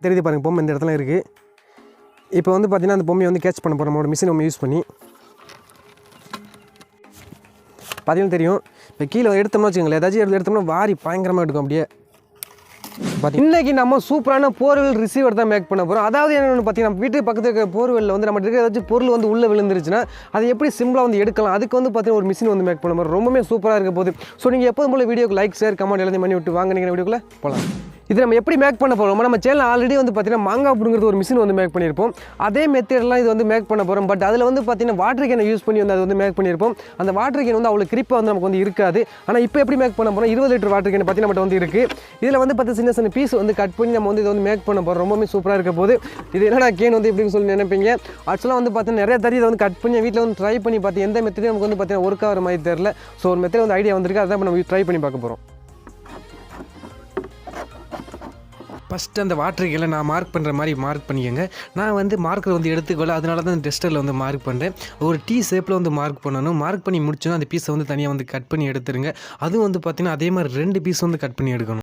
தெரியுது பாருங்கள், பொம்மை இந்த இடத்துல இருக்குது. இப்போ வந்து பார்த்திங்கன்னா அந்த பொம்மையை வந்து கேட்ச் பண்ண போகிறோம் நம்மளோட மிஷின் நம்ம யூஸ் பண்ணி. பார்த்தீங்கன்னா தெரியும், இப்போ கீழே எடுத்தோம்னா வச்சுக்கோங்களேன், ஏதாச்சும் எடுத்தோம்னா வாரி பயங்கரமாக எடுக்கும் அப்படியே. இன்றைக்கி நம்ம சூப்பரான போர்வெல் ரிசீவர் தான் மேக் பண்ண போகிறோம். அதாவது என்னென்னு பார்த்தீங்கன்னா, வீட்டுக்கு பக்கத்தில் இருக்கிற போர்வெல்லில் வந்து நம்ம இருக்கிற ஏதாச்சும் பொருள் வந்து உள்ளே விழுந்துருச்சுன்னா அதை எப்படி சிம்பிளாக வந்து எடுக்கலாம், அதுக்கு வந்து பார்த்தீங்கன்னா ஒரு மிஷின் வந்து மேக் பண்ண போகிறோம். ரொம்பவே சூப்பராக இருக்க போகுது. ஸோ நீங்கள் எப்போதும் போல வீடியோக்கு லைக், ஷேர், கமெண்ட் எல்லாத்தையும் பண்ணி விட்டு வாங்க நீங்கள் வீடியோக்குள்ளே போகலாம். இது நம்ம எப்படி மேக் பண்ண போகிறோம், நம்ம சேனல் ஆல்ரெடி வந்து பார்த்தீங்கன்னா மாங்காய் பிடுங்கிறது ஒரு மிஷின் வந்து மேக் பண்ணியிருப்போம். அதே மெத்தட்லாம் இது வந்து மேக் பண்ண போகிறோம். பட் அதில் வந்து பார்த்தீங்கன்னா வாட்டர் கேனை யூஸ் பண்ணி வந்து அது வந்து மேக் பண்ணியிருப்போம். அந்த வாட்டர் கேன் வந்து அவ்வளோ கிரிப்பாக வந்து நமக்கு வந்து இருக்காது. ஆனால் இப்போ எப்படி மேக் பண்ண போகிறோம், 20 லிட்டர் வாட்டர் கேன் பார்த்தீங்கன்னா நம்மகிட்ட வந்து இருக்குது. இதில் வந்து பார்த்து சின்ன சின்ன பீஸ் வந்து கட் பண்ணி நம்ம வந்து இதை வந்து மேக் பண்ண போகிறோம். ரொம்பவே சூப்பராக இருக்க போது. இது என்னடா கேன் வந்து எப்படின்னு சொல்லி நினைப்பீங்க. ஆக்சுவலாக வந்து பார்த்தீங்கன்னா நிறைய தறி இதை வந்து கட் பண்ணி வீட்டில் வந்து ட்ரை பண்ணி பார்த்து எந்த மெத்தடையும் நமக்கு வந்து பார்த்தீங்கன்னா ஒர்க் ஆகிற மாதிரி தெரியல. ஸோ ஒரு மெத்தட் வந்து ஐடியா வந்திருக்கு, அதான் நம்ம ட்ரை பண்ணி பார்க்க போகிறோம். ஃபஸ்ட்டு அந்த வாட்டர் கேனில் நான் மார்க் பண்ணுற மாதிரி மார்க் பண்ணிக்கோங்க. நான் வந்து மார்க்கர் வந்து எடுத்துக்கொள்ள, அதனால தான் டெஸ்டரில் வந்து மார்க் பண்ணுறேன். ஒரு டீ ஷேப்பில் வந்து மார்க் பண்ணணும். மார்க் பண்ணி முடிச்சோன்னா அந்த பீஸை வந்து தனியாக வந்து கட் பண்ணி எடுத்துருங்க. அதுவும் வந்து பார்த்திங்கன்னா அதே மாதிரி 2 பீஸ் வந்து கட் பண்ணி எடுக்கணும்.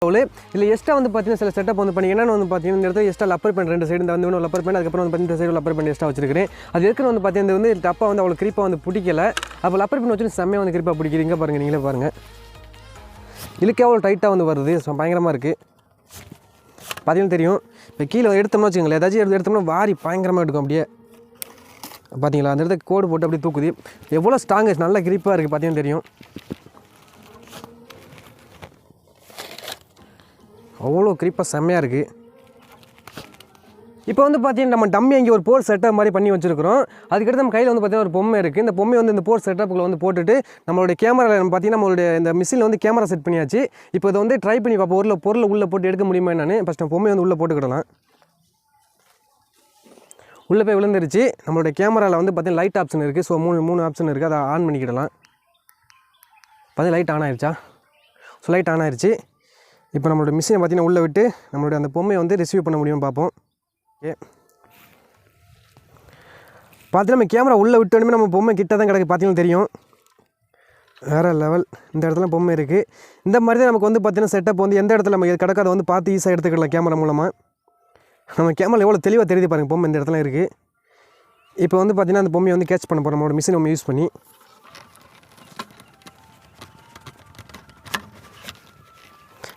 இல்லை எக்ஸ்ட்ரா வந்து பார்த்தீங்கன்னா சில செட்டப் வந்து பண்ணி என்னென்னு வந்து பார்த்தீங்கன்னா இந்த இடத்துல எக்ஸ்ட்ரா லப்பர் பேண்ட் 2 சைடு இந்த வந்து இன்னும் லப்பர் பேண்ட் அதுக்கப்புறம் வந்து இந்த சைடு லப்பர் பேண்ட் எக்ஸ்ட்ரா வச்சிருக்கிறேன். அது இருக்கிற வந்து பார்த்தீங்கன்னா வந்து டப்பா வந்து அவ்வளோ கிரிப்பாக வந்து பிடிக்கல. அப்போ லப்பர் பேண்ட் வச்சு செம்மையாக வந்து கிரிப்பாக பிடிக்கிறீங்க பாருங்கள், நீங்களே பாருங்கள். இழுக்கே அவ்வளோ டைட்டாக வந்து வருது, பயங்கரமாக இருக்குது. பார்த்தீங்கன்னா தெரியும். இப்போ கீழே எடுத்தோம்னா வச்சுக்கோங்களேன், ஏதாச்சும் எடுத்தோம்னா வாரி பயங்கரமாக எடுக்கும் அப்படியே. பார்த்தீங்களா, அந்த இடத்துக்கு கோடு போட்டு அப்படியே தூக்குது. எவ்வளோ ஸ்ட்ராங்கு, நல்ல கிரிப்பாக இருக்குது. பார்த்தீங்கன்னா தெரியும், அவ்வளோ கிரிப்பாக செம்மையாக இருக்குது. இப்போ வந்து பார்த்தீங்கன்னா நம்ம டம்மி அங்கே ஒரு போர் செட்டப் மாதிரி பண்ணி வச்சுருக்கிறோம். அதுக்கடுத்து நம்ம கையில் வந்து பார்த்தீங்கன்னா ஒரு பொம்மை இருக்குது. இந்த பொம்மை வந்து இந்த போர் செட்டப்புக்குள்ள வந்து போட்டுட்டு நம்மளுடைய கேமராவில் பார்த்தீங்கன்னா நம்மளுடைய இந்த மிஷினில் வந்து கேமரா செட் பண்ணியாச்சு. இப்போ இதை வந்து ட்ரை பண்ணி பார்ப்போம், பொருளை உள்ளே போட்டு எடுக்க முடியுமா என்னன்னு. ஃபஸ்ட் நம்ம பொம்மை வந்து உள்ளே போட்டுக்கிடலாம். உள்ளே போய் விழுந்துருச்சு. நம்மளுடைய கேமராவில் வந்து பார்த்தீங்கன்னா லைட் ஆப்ஷன் இருக்குது. ஸோ மூணு ஆப்ஷன் இருக்குது, அதை ஆன் பண்ணிக்கிடலாம். பார்த்தீங்கன்னா லைட் ஆன் ஆயிடுச்சா? ஸோ லைட் ஆன் ஆயிடுச்சு. இப்போ நம்மளோட மிஷினை பார்த்தீங்கன்னா உள்ளே விட்டு நம்மளுடைய அந்த பொம்மையை வந்து ரிசீவ் பண்ண முடியும்னு பார்ப்போம். ஓகே, பார்த்து நம்ம கேமரா உள்ளே விட்டோடனே நம்ம பொம்மை கிட்ட தான் கிடக்கு. பார்த்தீங்கன்னா தெரியும், வேறு லெவல். இந்த இடத்துல பொம்மை இருக்குது. இந்த மாதிரி தான் நமக்கு வந்து பார்த்தீங்கன்னா செட்டப் வந்து எந்த இடத்துல நம்ம கிடக்காத வந்து பார்த்து ஈஸியாக எடுத்துக்கலாம் கேமரா மூலமாக. நம்ம கேமரா எவ்வளோ தெளிவாக தெரியுது பாருங்கள், பொம்மை இந்த இடத்துல இருக்குது. இப்போ வந்து பார்த்தீங்கன்னா அந்த பொம்மையை வந்து கேட்ச் பண்ண போகிறோம் நம்மளோட மிஷினை நம்ம யூஸ் பண்ணி.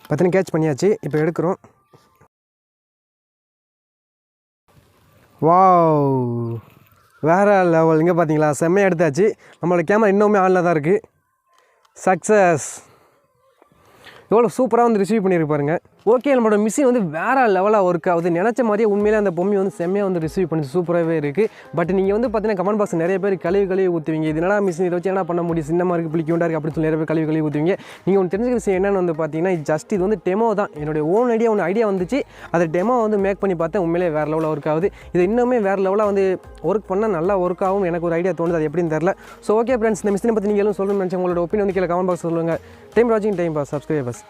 பார்த்தீங்கன்னா கேட்ச் பண்ணியாச்சு. இப்போ எடுக்கிறோம். வாவ், வேறு லெவல். இங்கே பார்த்தீங்களா, செம்மையாக எடுத்தாச்சு. நம்மளோட கேமரா இன்னுமே ஆனில் தான் இருக்குது. சக்ஸஸ். எவ்வளோ சூப்பராக வந்து ரிசீவ் பண்ணியிருக்கு பாருங்கள். ஓகே, நம்மளோட மிஷின் வந்து வேறு லெவலாக ஒர்க் ஆகுது. நினச்ச மாதிரியே உண்மையிலே அந்த பொம்மை வந்து செம்மையாக வந்து ரிசீவ் பண்ணி சூப்பராகவே இருக்குது. பட் நீங்கள் வந்து பார்த்தீங்கன்னா கமெண்ட் பாக்ஸ் நிறைய பேர் கழுவி ஊற்றுவீங்க. இது என்னடா மிஷின், இதை வச்சு என்ன பண்ண முடியும், சின்னமாக இருக்குது, பிளிக்கொண்டா இருக்குது அப்படின்னு சொல்லி நிறைய பேர் கழுவி ஊற்றுவீங்க. நீங்கள் ஒன்று தெரிஞ்சுக்க விஷயம் என்னென்னு வந்து பார்த்தீங்கன்னா ஜஸ்ட் இது வந்து டெமோ தான். என்னுடைய ஓன் ஐடியா வந்துச்சு. அதை டெமோ வந்து மேக் பண்ணி பார்த்தேன். உண்மையிலே வேறு லெவலாக ஒர்க் ஆகுது. இது இன்னுமே வேறு லெவலாக வந்து ஒர்க் பண்ணால் நல்லா ஒர்க் ஆகும். எனக்கு ஒரு ஐடியா தோணுது, அது எப்படின்னு தெரியல. ஸோ ஓகே ஃப்ரெண்ட்ஸ், இந்த மிஷினை பற்றி நீங்கள் எல்லாம் சொல்லணும்னு நினச்சேன். உங்களோட ஒப்பீனியன் வந்து கீழே கமெண்ட் பாக்ஸ் சொல்லுங்கள். டைம் வாட்சிங், டைம் பாஸ், சப்ஸ்கிரைபர்ஸ்.